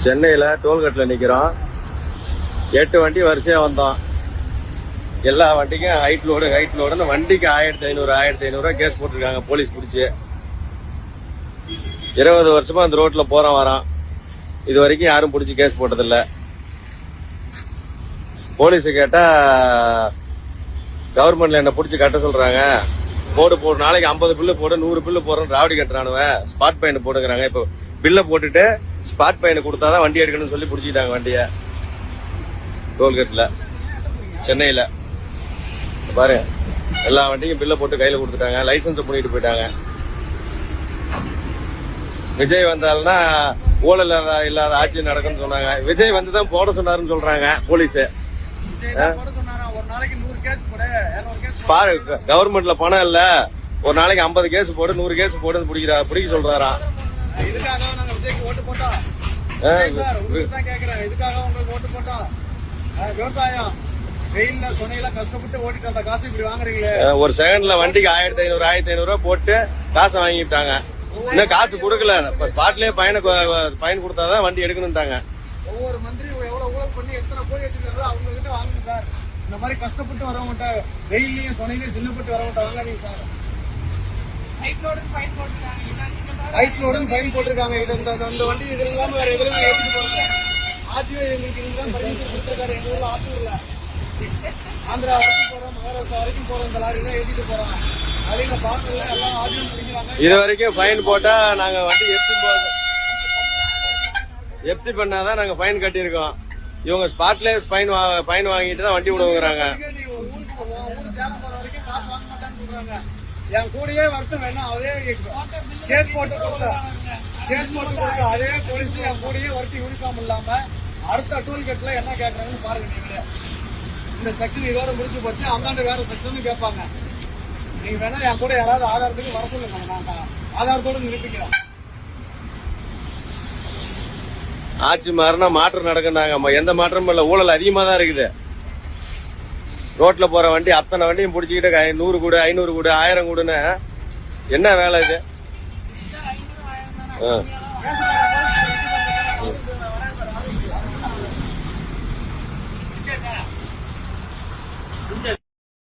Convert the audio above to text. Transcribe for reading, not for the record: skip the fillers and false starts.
சென்னையில டோல்கேட்ல நிக்கிறோம். 8 வண்டி வரிசையா வந்தோம். எல்லா வண்டிக்கும் ஹைட் லோடுன்னு வண்டிக்கு 1500 கேஸ் போட்டிருக்காங்க. போலீஸ் பிடிச்சி 20 வருஷமா அந்த ரோட்ல போறோம் வரோம். இது வரைக்கும் யாரும் பிடிச்சி கேஸ் போட்டதில்ல. போலீஸ் கேட்டா கவர்மெண்ட்ல என்ன பிடிச்சி கட்ட சொல்றாங்க. போடு நாளைக்கு 50 பில்லு போடு 100 பில்லு போடுறோம் ராவடி கட்டுறானுவ. ஸ்பாட் பயன் போட்டுக்கிறாங்க. இப்போ பில்ல போட்டுட்டு ஸ்பாட் பயன் கொடுத்தாதான் வண்டி எடுக்கணும்னு சொல்லி பிடிச்சிக்கிட்டாங்க வண்டிய டோல்கேட்ல சென்னையில. பாரு எல்லா வண்டிக்கும் பில்ல போட்டு கையில கொடுத்துட்டாங்க. லைசன்ஸ் பண்ணிட்டு போயிட்டாங்க. விஜய் வந்தால்னா ஊழல் இல்லாத ஆட்சி நடக்கும்னு சொன்னாங்க. விஜய் வந்துதான் போட சொன்னாருன்னு சொல்றாங்க போலீஸ். கவர்மெண்ட்ல பணம் இல்ல, ஒரு நாளைக்கு 50 கேஸ் போடு 100 கேஸ் போடு பிடிக்க சொல்றாராம். ஒரு செகண்ட்ல வண்டிக்கு 1500 போட்டு காசை வாங்கிட்டாங்க. இன்னும் காசு கொடுக்கல. ஸ்பாட்லயே பயன் கொடுத்தாதான் வண்டி எடுக்கணும்ட்டாங்க. ஒவ்வொரு மந்திரியும் எவ்வளவு ஊழல் பண்ணி எத்தனை கோடி வச்சிருக்காரோ அவங்க கிட்ட வாங்குங்க சார். இந்த மாதிரி கஷ்டப்பட்டு வரவங்கிட்ட வெயிலையும் சொனையிலையும் சின்னப்பட்டு வரவங்கிட்ட வாங்காதீங்க சார். ஹைட் லோடுன்னு ஃபைன் போட்டிருக்காங்க. இந்த வண்டி இது இல்லாம வேற எதுவுமே ஏற்றிட்டு போறாங்க. ஆர்டிஓ எங்களுக்கு இதுதான் பர்மிஷன் கொடுத்துருக்காரு. எங்க ஊர்ல ஆர்டிஓ இல்ல. ஆந்திரா வரைக்கும் போறோம், மகாராஷ்டிரா வரைக்கும் போறோம். இந்த லாரி தான் ஏற்றிட்டு போறோம். அதையும் பாக்கல எல்லாம் ஆர்டிஓ பிடிக்கிறாங்க. இது வரைக்கும் ஃபைன் போட்டா நாங்க வண்டி எப்சி பண்ணாதான் நாங்க ஃபைன் கட்டியிருக்கோம். இவங்க ஸ்பாட்லயே ஃபைன் வாங்கிட்டு தான் வண்டி விடுவாங்க. என் கூடயே வருத்தம் வேணும். அதே கேஸ் போட்டு அதே போலீஸ் என் கூடயே ஒர்க் யூனிஃபார்ம் இல்லாம அடுத்த டோல்கேட்ல என்ன கேட்கறாங்கன்னு பாருங்க. நீங்களே இந்த செக்ஷன் இதோட முடிச்சு போச்சு. அந்தாண்டு வேற செக்ஷன் கேட்பாங்க. நீங்க வேணா என் கூட யாராவது ஆதாரத்துக்கு வர சொல்லுங்க. நான் ஆதாரத்தோட நிரூபிக்கிறேன். ஆட்சி மாறினா மாற்றம் நடக்குனாங்க. எந்த மாற்றமும் இல்ல. ஊழல் அதிகமா தான் இருக்குது. ரோட்ல போற வண்டி அத்தனை வண்டியும் பிடிச்சிக்கிட்டு 100 கூடு 500 கூடு 1000 கூடுன்னு என்ன வேலை இது?